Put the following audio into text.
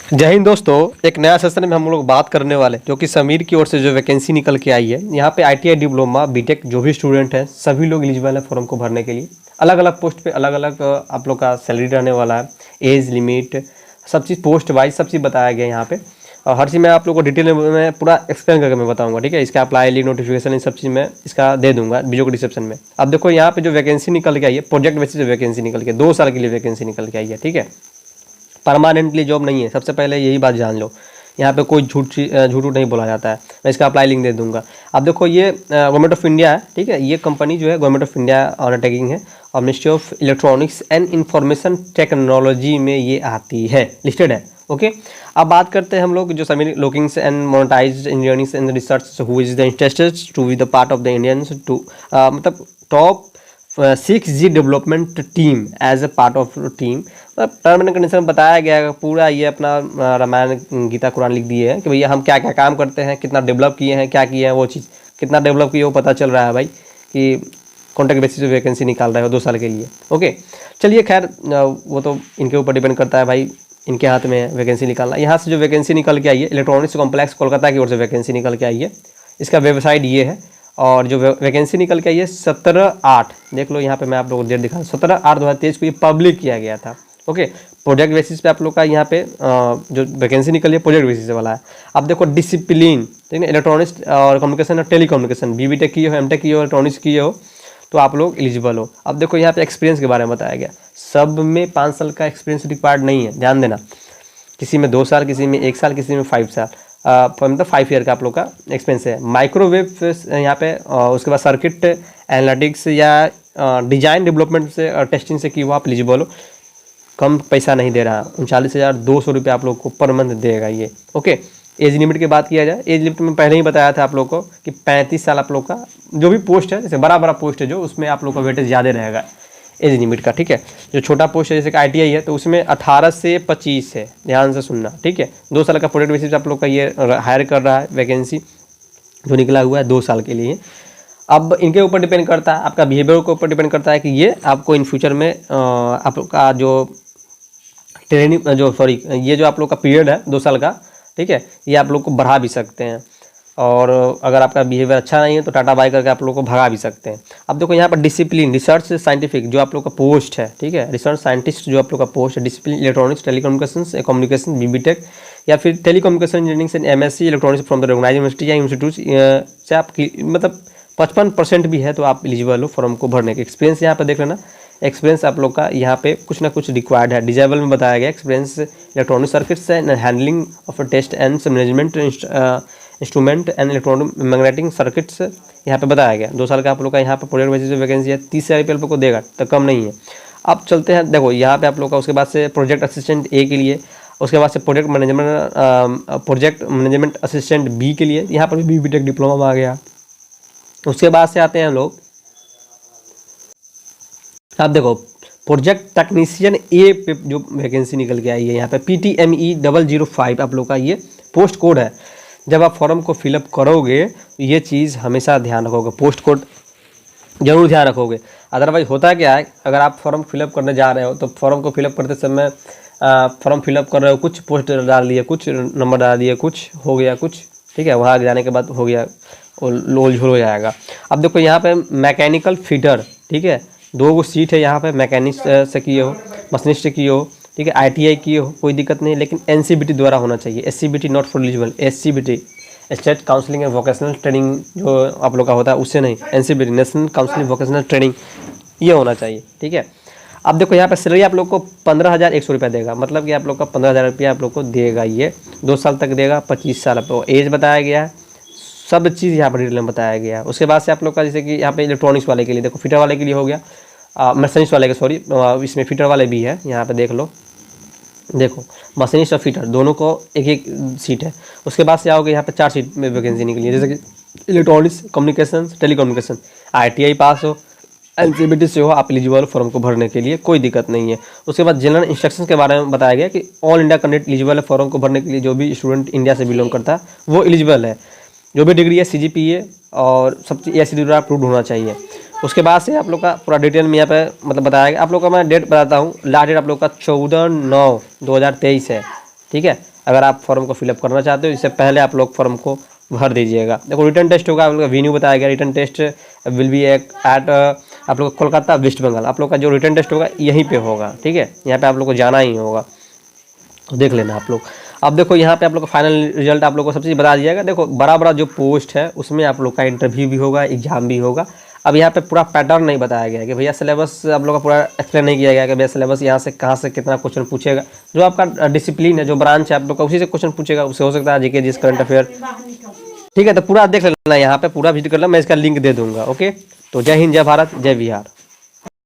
जय हिंद दोस्तों। एक नया सेशन में हम लोग बात करने वाले जो कि समीर की ओर से जो वैकेंसी निकल के आई है। यहाँ पे आईटीआई डिप्लोमा बीटेक जो भी स्टूडेंट हैं सभी लोग एलिजिबल है फॉर्म को भरने के लिए। अलग अलग पोस्ट पे अलग अलग आप लोग का सैलरी रहने वाला है, एज लिमिट, सब चीज़ पोस्ट वाइज सब चीज़ बताया गया है यहाँ पे। और हर चीज़ मैं आप लोग को डिटेल में पूरा एक्सप्लेन करके मैं बताऊंगा, ठीक है। इसका अप्लाई लिंक नोटिफिकेशन इन सब चीज़ में इसका दे दूंगा वीडियो को डिस्क्रिप्शन में। अब देखो यहाँ पे जो वैकेंसी निकल के आई है प्रोजेक्ट बेसिस पे वैकेंसी निकल के 2 साल के लिए वैकेंसी निकल के आई है, ठीक है। परमानेंटली जॉब नहीं है, सबसे पहले यही बात जान लो। यहाँ पे कोई झूठ नहीं बोला जाता है। मैं इसका अप्लाई लिंक दे दूंगा। अब देखो ये गवर्नमेंट ऑफ इंडिया है, ठीक है। ये कंपनी जो है गवर्नमेंट ऑफ इंडिया अंडरटेकिंग है और ministry of electronics and information technology में ये आती है, लिस्टेड है, ओके। अब बात करते हैं हम लोग जो समीर lookings and monetized engineering and research who is the interested to be the part of the Indians to मतलब top 6G development team as a part of team. Term and condition में बताया गया है पूरा। ये अपना रामायण गीता कुरान लिख दिए हैं कि भैया हम क्या क्या काम करते हैं, कितना डेवलप किए हैं, क्या किए हैं, वो चीज़ कितना डेवलप किए वो पता चल रहा है भाई कि कॉन्ट्रैक्ट बेसिस पे वैकेंसी निकाल रहे हो 2 साल के लिए, ओके। चलिए खैर वो तो इनके ऊपर डिपेंड करता है भाई, इनके हाथ में है वैकेंसी निकालना। यहाँ से जो वैकेंसी निकल के आई है इलेक्ट्रॉनिक्स कॉम्प्लेक्स कोलकाता की ओर से वैकेंसी निकल के आई है। इसका वेबसाइट ये है और जो वैकेंसी निकल के आई है 17/8, देख लो यहाँ पे मैं आप लोगों को डेट दिखा 17/8/2023 को ये पब्लिक किया गया था, ओके। प्रोजेक्ट बेसिस पे आप लोग का यहाँ पे जो वैकेंसी निकली है प्रोजेक्ट बेसिस वाला है। अब देखो डिसिप्लिन, ठीक है, इलेक्ट्रॉनिक्स और कम्युनिकेशन और टेलीकम्युनिकेशन, बीबीटेक किए हो, एमटेक किए हो, इलेक्ट्रॉनिक्स किए हो तो आप लोग एलिजिबल हो। अब देखो यहाँ पे एक्सपीरियंस के बारे में बताया गया, सब में 5 साल का एक्सपीरियंस रिक्वायर्ड नहीं है, ध्यान देना। किसी में 2 साल, किसी में 1 साल, किसी में 5 साल, मतलब 5 ईयर का आप लोग का एक्सपेंस है। माइक्रोवेव यहाँ पे उसके बाद सर्किट एनालिटिक्स या डिजाइन डेवलपमेंट से टेस्टिंग से की हुआ आप एलिजिबल हो। कम पैसा नहीं दे रहा, 39,200 रुपये आप लोग को पर मंथ देगा ये, ओके। एज लिमिट की बात किया जाए, एज लिमिट में पहले ही बताया था आप लोग को कि 35 साल आप लोग का जो भी पोस्ट है, जैसे बड़ा पोस्ट है जो उसमें आप लोग का वेटेज ज़्यादा रहेगा एज लिमिट का, ठीक है। जो छोटा पोस्ट है जैसे कि आईटीआई है तो उसमें 18 से 25 है, ध्यान से सुनना, ठीक है। 2 साल का प्रोजेक्ट बेसिस आप लोग का ये हायर कर रहा है वैकेंसी जो निकला हुआ है 2 साल के लिए। अब इनके ऊपर डिपेंड करता है, आपका बिहेवियर के ऊपर डिपेंड करता है कि ये आपको इन फ्यूचर में आप लोग का जो ट्रेनिंग ये जो आप लोग का पीरियड है 2 साल का, ठीक है, ये आप लोग को बढ़ा भी सकते हैं। और अगर आपका बिहेवियर अच्छा नहीं है तो टाटा बाय करके आप लोग को भगा भी सकते हैं। अब देखो यहाँ पर डिसिप्लिन रिसर्च साइंटिफिक जो आप लोग का पोस्ट है, ठीक है, रिसर्च साइंटिस्ट जो आप लोग का पोस्ट है, discipline electronics telecommunication communication B B Tech या फिर टेलीकम्युनिकेशन इंजीनियरिंग से MSc electronics from the recognized university या इंस्टीट्यूट से आप मतलब 55% भी है तो आप एलिजिबल हो फॉर्म को भरने के। एक्सपीरियंस यहाँ पर देख लेना, एक्सपीरियंस आप लोग का यहाँ पे कुछ ना कुछ रिक्वायर्ड है। डिजेबल में बताया गया experience electronic circuits and handling of test and management instrument and electronic magnetic circuits यहाँ पे बताया गया। 2 साल का आप लोग का यहाँ पे प्रोजेक्ट बेसिस पे वैकेंसी है। 30,000 रुपये आप लोग को देगा तो कम नहीं है। अब चलते हैं, देखो यहाँ पे आप लोग का उसके बाद से प्रोजेक्ट असिस्टेंट ए के लिए, उसके बाद से प्रोजेक्ट मैनेजमेंट असिस्टेंट बी के लिए, यहाँ पर भी बीटेक डिप्लोमा आ गया। उसके बाद से आते हैं हम लोग, आप देखो प्रोजेक्ट टेक्नीशियन ए पे जो वैकेंसी निकल के आई है यहाँ पे PTME 005 आप लोग का ये पोस्ट कोड है। जब आप फॉर्म को फिलअप करोगे ये चीज़ हमेशा ध्यान रखोगे, पोस्ट कोड जरूर ध्यान रखोगे। अदरवाइज होता क्या है, अगर आप फॉर्म फिलअप करने जा रहे हो तो फॉर्म को फिलअप करते समय फॉर्म फिलअप कर रहे हो, कुछ पोस्ट डाल दिए, कुछ नंबर डाल दिए, कुछ हो गया कुछ, ठीक है, वहाँ जाने के बाद हो गया लोल झोल हो जाएगा। अब देखो यहाँ पे मैकेनिकल फिटर, ठीक है, 2 सीट है यहाँ पे, मैकेनिक से किए हो, मशीनिस्ट से किए हो, ठीक है, ITI किए हो, कोई दिक्कत नहीं, लेकिन NCBT द्वारा होना चाहिए। SCBT not for eligible, SCBT state counselling and vocational training जो आप लोग का होता है उससे नहीं, NCBT national counselling vocational training ये होना चाहिए, ठीक है। अब देखो यहाँ पे सैलरी आप लोग को 15,100 रुपया देगा, मतलब कि आप लोग का 15,000 रुपया आप लोग को देगा। ये 2 साल तक देगा, 25 साल आपको एज बताया गया है, सब चीज़ यहाँ पर डिटेल में बताया गया है। उसके बाद से आप लोग का जैसे कि यहाँ पे इलेक्ट्रॉनिक्स वाले के लिए देखो, फिटर वाले के लिए हो गया, मशीनिस्ट वाले के सॉरी इसमें फिटर वाले भी है, यहाँ पे देख लो, देखो मशीनिस्ट और फिटर दोनों को एक एक सीट है। उसके बाद से आओगे यहाँ पे 4 सीट में वैकेंसी निकली है, जैसे कि इलेक्ट्रॉनिक्स कम्युनिकेशन टेलीकम्युनिकेशन, ITI पास हो, NCBT से हो, आप एलिजिबल फॉर्म को भरने के लिए, कोई दिक्कत नहीं है। उसके बाद जनरल इंस्ट्रक्शंस के बारे में बताया गया कि ऑल इंडिया कैंडिडेट एलिजिबल है फॉर्म को भरने के लिए। जो भी स्टूडेंट इंडिया से बिलोंग करता है वो एलिजिबल है, जो भी डिग्री है CGPA और सब चीज़ AICTE द्वारा अप्रूव्ड होना चाहिए। उसके बाद से आप लोग का पूरा डिटेल में यहाँ पे मतलब बताया गया। आप लोग का मैं डेट बताता हूँ, लास्ट डेट आप लोग का 14/9/2023 है, ठीक है। अगर आप फॉर्म को फिलअप करना चाहते हो इससे पहले आप लोग फॉर्म को भर दीजिएगा। देखो रिटर्न टेस्ट होगा, आप लोग का वेन्यू बताया गया, written test will be at आप लोग कोलकाता वेस्ट बंगाल, आप लोग का जो रिटर्न टेस्ट होगा यहीं पे होगा, ठीक है, यहाँ पे आप लोग को जाना ही होगा, तो देख लेना आप लोग। अब देखो यहाँ पे आप लोग का फाइनल रिजल्ट आप लोग को सब चीज़ बता दिया जाएगा। देखो बड़ा बड़ा जो पोस्ट है उसमें आप लोग का इंटरव्यू भी होगा, एग्जाम भी होगा। अब यहाँ पे पूरा पैटर्न नहीं बताया गया है कि भैया सिलेबस आप लोग का पूरा एक्सप्लेन नहीं किया गया कि भैया सिलेबस यहाँ से कहाँ से कितना क्वेश्चन पूछेगा। जो आपका डिसिप्लिन है, जो ब्रांच है आप लोग का, उसी से क्वेश्चन पूछेगा, उससे हो सकता है जीके, जिस करंट अफेयर, ठीक है। तो पूरा देख लेना, यहाँ पे पूरा विजिट कर लेना, मैं इसका लिंक दे दूंगा। ओके, तो जय हिंद, जय भारत, जय बिहार।